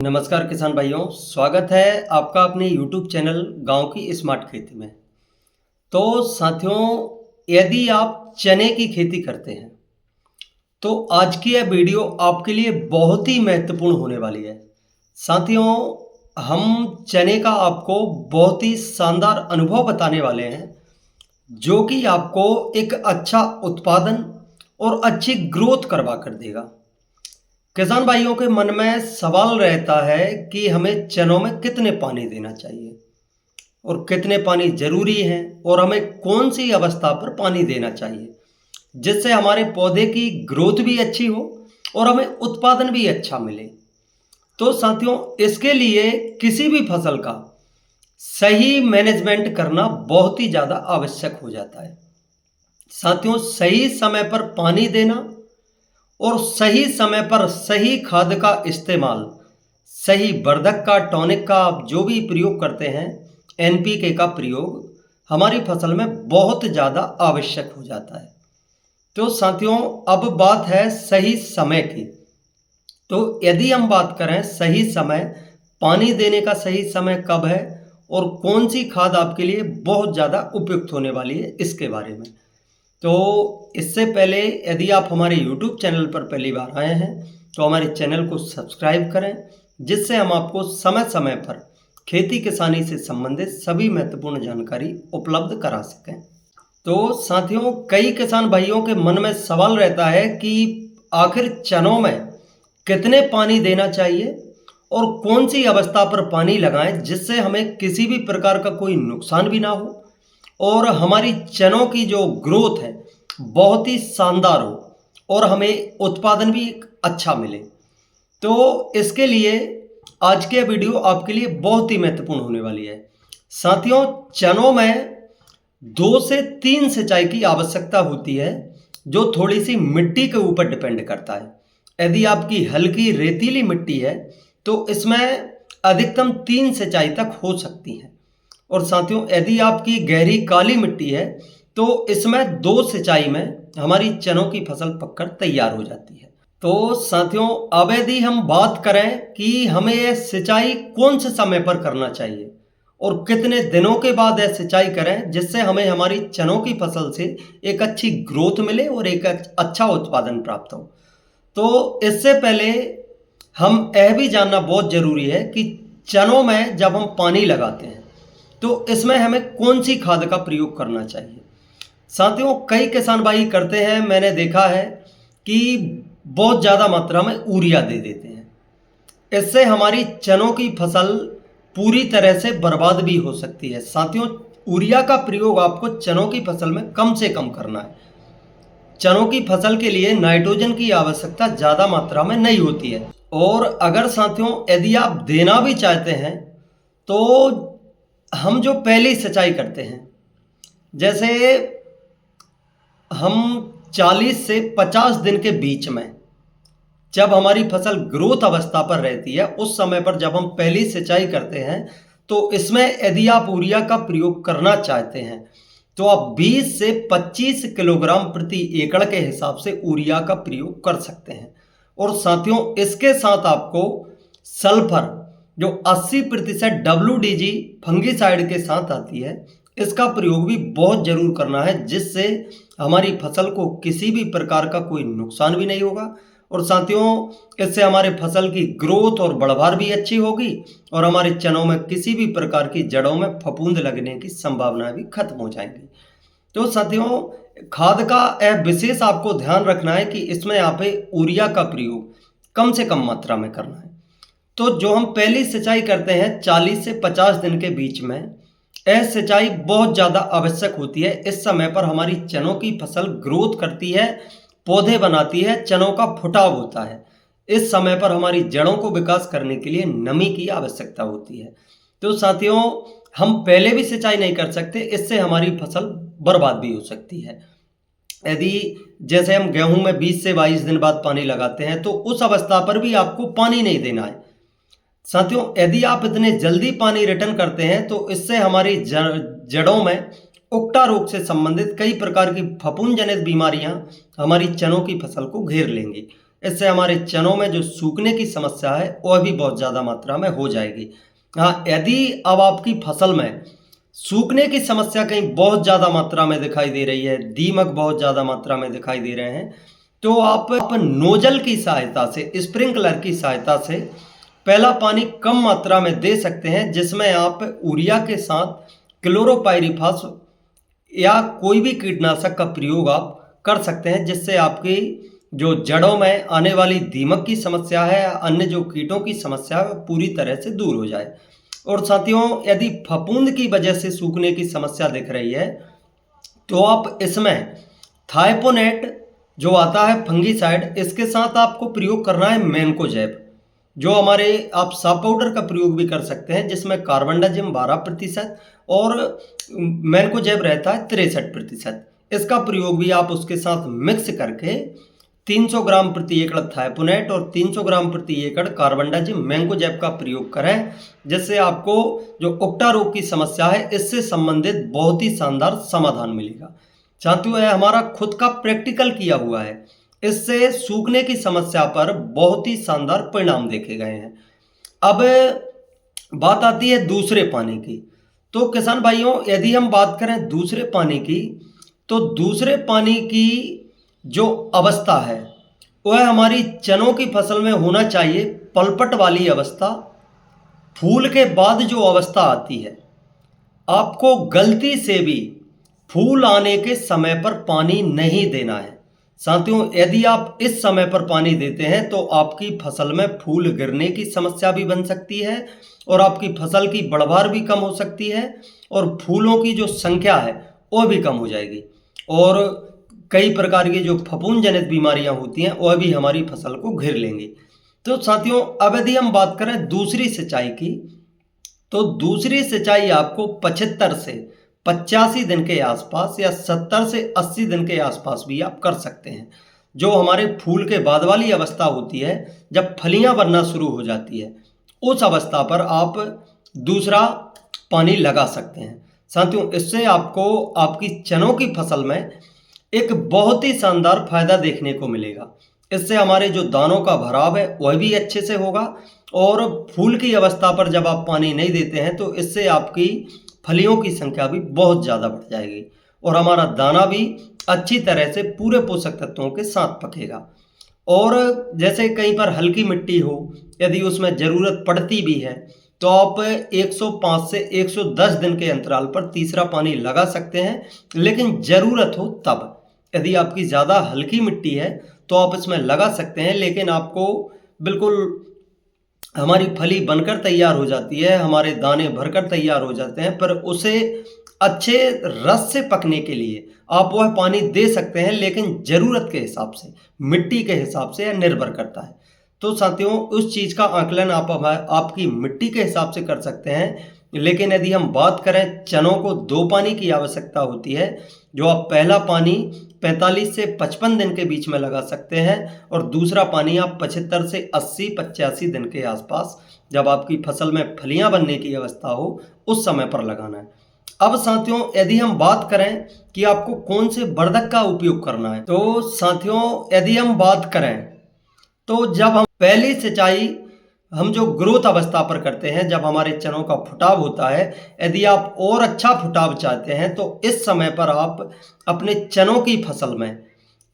नमस्कार किसान भाइयों, स्वागत है आपका अपने YouTube चैनल गांव की स्मार्ट खेती में। तो साथियों, यदि आप चने की खेती करते हैं तो आज की यह वीडियो आपके लिए बहुत ही महत्वपूर्ण होने वाली है। साथियों, हम चने का आपको बहुत ही शानदार अनुभव बताने वाले हैं जो कि आपको एक अच्छा उत्पादन और अच्छी ग्रोथ करवा कर देगा। किसान भाइयों के मन में सवाल रहता है कि हमें चनों में कितने पानी देना चाहिए और कितने पानी जरूरी है और हमें कौन सी अवस्था पर पानी देना चाहिए जिससे हमारे पौधे की ग्रोथ भी अच्छी हो और हमें उत्पादन भी अच्छा मिले। तो साथियों, इसके लिए किसी भी फसल का सही मैनेजमेंट करना बहुत ही ज़्यादा आवश्यक हो जाता है। साथियों, सही समय पर पानी देना और सही समय पर सही खाद का इस्तेमाल, सही वर्धक का, टॉनिक का आप जो भी प्रयोग करते हैं, एनपीके का प्रयोग हमारी फसल में बहुत ज़्यादा आवश्यक हो जाता है। तो साथियों, अब बात है सही समय की। तो यदि हम बात करें सही समय, पानी देने का सही समय कब है और कौन सी खाद आपके लिए बहुत ज़्यादा उपयुक्त होने वाली है, इसके बारे में। तो इससे पहले यदि आप हमारे YouTube चैनल पर पहली बार आए हैं तो हमारे चैनल को सब्सक्राइब करें, जिससे हम आपको समय समय पर खेती किसानी से संबंधित सभी महत्वपूर्ण जानकारी उपलब्ध करा सकें। तो साथियों, कई किसान भाइयों के मन में सवाल रहता है कि आखिर चनों में कितने पानी देना चाहिए और कौन सी अवस्था पर पानी लगाएं जिससे हमें किसी भी प्रकार का कोई नुकसान भी ना हो और हमारी चनों की जो ग्रोथ है बहुत ही शानदार हो और हमें उत्पादन भी अच्छा मिले। तो इसके लिए आज के वीडियो आपके लिए बहुत ही महत्वपूर्ण होने वाली है। साथियों, चनों में 2 से 3 सिंचाई की आवश्यकता होती है जो थोड़ी सी मिट्टी के ऊपर डिपेंड करता है। यदि आपकी हल्की रेतीली मिट्टी है तो इसमें अधिकतम 3 सिंचाई तक हो सकती है और साथियों, यदि आपकी गहरी काली मिट्टी है तो इसमें 2 सिंचाई में हमारी चनों की फसल पककर तैयार हो जाती है। तो साथियों, अब यदि हम बात करें कि हमें यह सिंचाई कौन से समय पर करना चाहिए और कितने दिनों के बाद यह सिंचाई करें जिससे हमें हमारी चनों की फसल से एक अच्छी ग्रोथ मिले और एक अच्छा उत्पादन प्राप्त हो। तो इससे पहले हम यह भी जानना बहुत ज़रूरी है कि चनों में जब हम पानी लगाते हैं तो इसमें हमें कौन सी खाद का प्रयोग करना चाहिए। साथियों, कई किसान भाई करते हैं, मैंने देखा है कि बहुत ज़्यादा मात्रा में यूरिया दे देते हैं। इससे हमारी चनों की फसल पूरी तरह से बर्बाद भी हो सकती है। साथियों, यूरिया का प्रयोग आपको चनों की फसल में कम से कम करना है। चनों की फसल के लिए नाइट्रोजन की आवश्यकता ज़्यादा मात्रा में नहीं होती है और अगर साथियों यदि आप देना भी चाहते हैं तो हम जो पहली सिंचाई करते हैं, जैसे हम 40 से 50 दिन के बीच में जब हमारी फसल ग्रोथ अवस्था पर रहती है, उस समय पर जब हम पहली सिंचाई करते हैं तो इसमें यदि आप यूरिया का प्रयोग करना चाहते हैं तो आप 20 से 25 किलोग्राम प्रति एकड़ के हिसाब से यूरिया का प्रयोग कर सकते हैं। और साथियों, इसके साथ आपको सल्फर जो 80% WDG फंगीसाइड के साथ आती है, इसका प्रयोग भी बहुत जरूर करना है जिससे हमारी फसल को किसी भी प्रकार का कोई नुकसान भी नहीं होगा और साथियों, इससे हमारे फसल की ग्रोथ और बढ़वार भी अच्छी होगी और हमारे चनों में किसी भी प्रकार की जड़ों में फफूंद लगने की संभावना भी खत्म हो जाएंगी। तो साथियों, खाद का यह विशेष आपको ध्यान रखना है कि इसमें यहाँ पे यूरिया का प्रयोग कम से कम मात्रा में करना है। तो जो हम पहली सिंचाई करते हैं 40 से 50 दिन के बीच में, यह सिंचाई बहुत ज़्यादा आवश्यक होती है। इस समय पर हमारी चनों की फसल ग्रोथ करती है, पौधे बनाती है, चनों का फुटाव होता है। इस समय पर हमारी जड़ों को विकास करने के लिए नमी की आवश्यकता होती है। तो साथियों, हम पहले भी सिंचाई नहीं कर सकते, इससे हमारी फसल बर्बाद भी हो सकती है। यदि जैसे हम गेहूं में 20 से 22 दिन बाद पानी लगाते हैं तो उस अवस्था पर भी आपको पानी नहीं देना है। साथियों, यदि आप इतने जल्दी पानी रिटर्न करते हैं तो इससे हमारी जड़ों में उकटा रोग से संबंधित कई प्रकार की फफूंद जनित बीमारियां हमारी चनों की फसल को घेर लेंगी, इससे हमारे चनों में जो सूखने की समस्या है वह भी बहुत ज़्यादा मात्रा में हो जाएगी। हाँ, यदि अब आपकी फसल में सूखने की समस्या कहीं बहुत ज़्यादा मात्रा में दिखाई दे रही है, दीमक बहुत ज़्यादा मात्रा में दिखाई दे रहे हैं, तो आप नोजल की सहायता से, स्प्रिंकलर की सहायता से पहला पानी कम मात्रा में दे सकते हैं, जिसमें आप यूरिया के साथ क्लोरोपाइरीफास या कोई भी कीटनाशक का प्रयोग आप कर सकते हैं, जिससे आपकी जो जड़ों में आने वाली दीमक की समस्या है, अन्य जो कीटों की समस्या है, पूरी तरह से दूर हो जाए। और साथियों, यदि फफूंद की वजह से सूखने की समस्या दिख रही है, तो आप इसमें थाइपोनेट जो आता है फंगीसाइड, इसके साथ आपको प्रयोग करना है मैनकोजेब, जो हमारे आप साफ पाउडर का प्रयोग भी कर सकते हैं, जिसमें कार्बनडाजिम 12% और मैनकोजेब रहता है 63%। इसका प्रयोग भी आप उसके साथ मिक्स करके 300 ग्राम प्रति एकड़ थाइपोनेट और 300 ग्राम प्रति एकड़ कार्बनडाजिम मैंकोजेब का प्रयोग करें, जिससे आपको जो उकटा रोग की समस्या है इससे संबंधित बहुत ही शानदार समाधान मिलेगा। साथियों, यह हमारा खुद का प्रैक्टिकल किया हुआ है, इससे सूखने की समस्या पर बहुत ही शानदार परिणाम देखे गए हैं। अब बात आती है दूसरे पानी की। तो किसान भाइयों, यदि हम बात करें दूसरे पानी की, तो दूसरे पानी की जो अवस्था है वह हमारी चनों की फसल में होना चाहिए पलपट वाली अवस्था। फूल के बाद जो अवस्था आती है, आपको गलती से भी फूल आने के समय पर पानी नहीं देना है। साथियों, यदि आप इस समय पर पानी देते हैं तो आपकी फसल में फूल गिरने की समस्या भी बन सकती है और आपकी फसल की बढ़वार भी कम हो सकती है और फूलों की जो संख्या है वह भी कम हो जाएगी और कई प्रकार की जो फफूंद जनित बीमारियां होती हैं वह भी हमारी फसल को घेर लेंगी। तो साथियों, अब यदि हम बात करें दूसरी सिंचाई की, तो दूसरी सिंचाई आपको 75 से 85 दिन के आसपास या 70 से 80 दिन के आसपास भी आप कर सकते हैं। जो हमारे फूल के बाद वाली अवस्था होती है, जब फलियां बनना शुरू हो जाती है, उस अवस्था पर आप दूसरा पानी लगा सकते हैं। साथियों, इससे आपको आपकी चनों की फसल में एक बहुत ही शानदार फायदा देखने को मिलेगा। इससे हमारे जो दानों का भराव है वह भी अच्छे से होगा और फूल की अवस्था पर जब आप पानी नहीं देते हैं तो इससे आपकी फलियों की संख्या भी बहुत ज़्यादा बढ़ जाएगी और हमारा दाना भी अच्छी तरह से पूरे पोषक तत्वों के साथ पकेगा। और जैसे कहीं पर हल्की मिट्टी हो, यदि उसमें ज़रूरत पड़ती भी है, तो आप 105 से 110 दिन के अंतराल पर तीसरा पानी लगा सकते हैं, लेकिन ज़रूरत हो तब। यदि आपकी ज़्यादा हल्की मिट्टी है तो आप इसमें लगा सकते हैं, लेकिन आपको बिल्कुल हमारी फली बनकर तैयार हो जाती है, हमारे दाने भरकर तैयार हो जाते हैं, पर उसे अच्छे रस से पकने के लिए आप वह पानी दे सकते हैं, लेकिन ज़रूरत के हिसाब से, मिट्टी के हिसाब से यह निर्भर करता है। तो साथियों, उस चीज़ का आकलन आप आपकी मिट्टी के हिसाब से कर सकते हैं। लेकिन यदि हम बात करें, चनों को 2 पानी की आवश्यकता होती है, जो आप पहला पानी 45 से 55 दिन के बीच में लगा सकते हैं और दूसरा पानी आप 75 से 80-85 दिन के आसपास, जब आपकी फसल में फलियां बनने की अवस्था हो, उस समय पर लगाना है। अब साथियों, यदि हम बात करें कि आपको कौन से वर्धक का उपयोग करना है, तो साथियों, यदि हम बात करें तो जब हम पहली सिंचाई हम जो ग्रोथ अवस्था पर करते हैं, जब हमारे चनों का फुटाव होता है, यदि आप और अच्छा फुटाव चाहते हैं तो इस समय पर आप अपने चनों की फसल में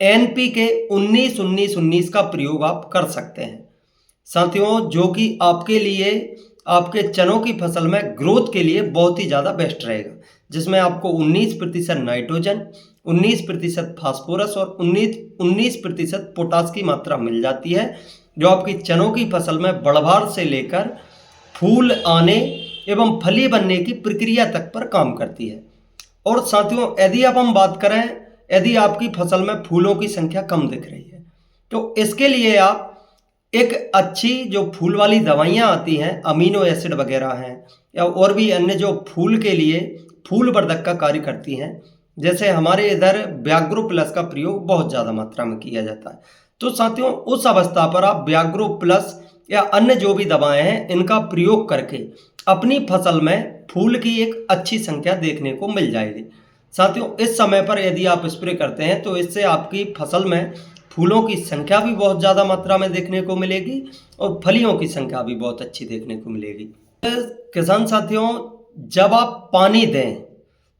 NPK 19-19-19 का प्रयोग आप कर सकते हैं साथियों, जो कि आपके लिए, आपके चनों की फसल में ग्रोथ के लिए बहुत ही ज़्यादा बेस्ट रहेगा, जिसमें आपको 19% नाइट्रोजन, 19% फास्फोरस और 19% पोटास की मात्रा मिल जाती है, जो आपकी चनों की फसल में बढ़वार से लेकर फूल आने एवं फली बनने की प्रक्रिया तक पर काम करती है। और साथियों, यदि अब हम बात करें, यदि आपकी फसल में फूलों की संख्या कम दिख रही है, तो इसके लिए आप एक अच्छी जो फूल वाली दवाइयाँ आती हैं, अमीनो एसिड वगैरह हैं या और भी अन्य जो फूल के लिए फूल वर्धक का कार्य करती हैं, जैसे हमारे इधर व्याग्रो प्लस का प्रयोग बहुत ज़्यादा मात्रा में किया जाता है। तो साथियों, उस अवस्था पर आप व्याग्रो प्लस या अन्य जो भी दवाएं हैं, इनका प्रयोग करके अपनी फसल में फूल की एक अच्छी संख्या देखने को मिल जाएगी। साथियों, इस समय पर यदि आप स्प्रे करते हैं तो इससे आपकी फसल में फूलों की संख्या भी बहुत ज़्यादा मात्रा में देखने को मिलेगी और फलियों की संख्या भी बहुत अच्छी देखने को मिलेगी। किसान साथियों, जब आप पानी दें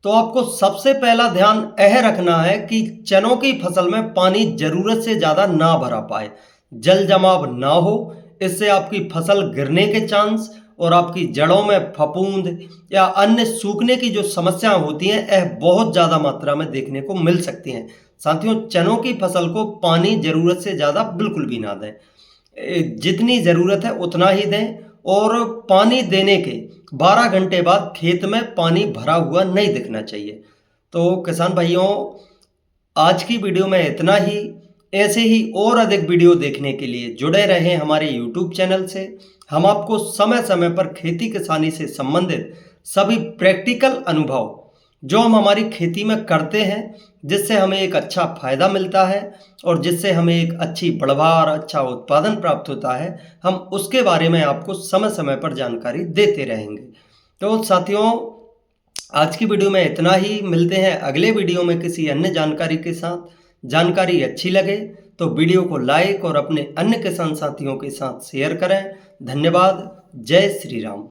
तो आपको सबसे पहला ध्यान यह रखना है कि चनों की फसल में पानी ज़रूरत से ज़्यादा ना भरा पाए, जल जमाव ना हो। इससे आपकी फसल गिरने के चांस और आपकी जड़ों में फफूंद या अन्य सूखने की जो समस्याएं होती हैं, यह बहुत ज़्यादा मात्रा में देखने को मिल सकती हैं। साथियों, चनों की फसल को पानी ज़रूरत से ज़्यादा बिल्कुल भी ना दें। जितनी ज़रूरत है उतना ही दें और पानी देने के 12 घंटे बाद खेत में पानी भरा हुआ नहीं दिखना चाहिए। तो किसान भाइयों, आज की वीडियो में इतना ही। ऐसे ही और अधिक वीडियो देखने के लिए जुड़े रहें हमारे YouTube चैनल से। हम आपको समय समय पर खेती किसानी से संबंधित सभी प्रैक्टिकल अनुभव जो हम हमारी खेती में करते हैं, जिससे हमें एक अच्छा फायदा मिलता है और जिससे हमें एक अच्छी पैदावार, अच्छा उत्पादन प्राप्त होता है, हम उसके बारे में आपको समय समय पर जानकारी देते रहेंगे। तो साथियों, आज की वीडियो में इतना ही। मिलते हैं अगले वीडियो में किसी अन्य जानकारी के साथ। जानकारी अच्छी लगे तो वीडियो को लाइक और अपने अन्य किसान साथियों के साथ शेयर करें। धन्यवाद। जय श्री राम।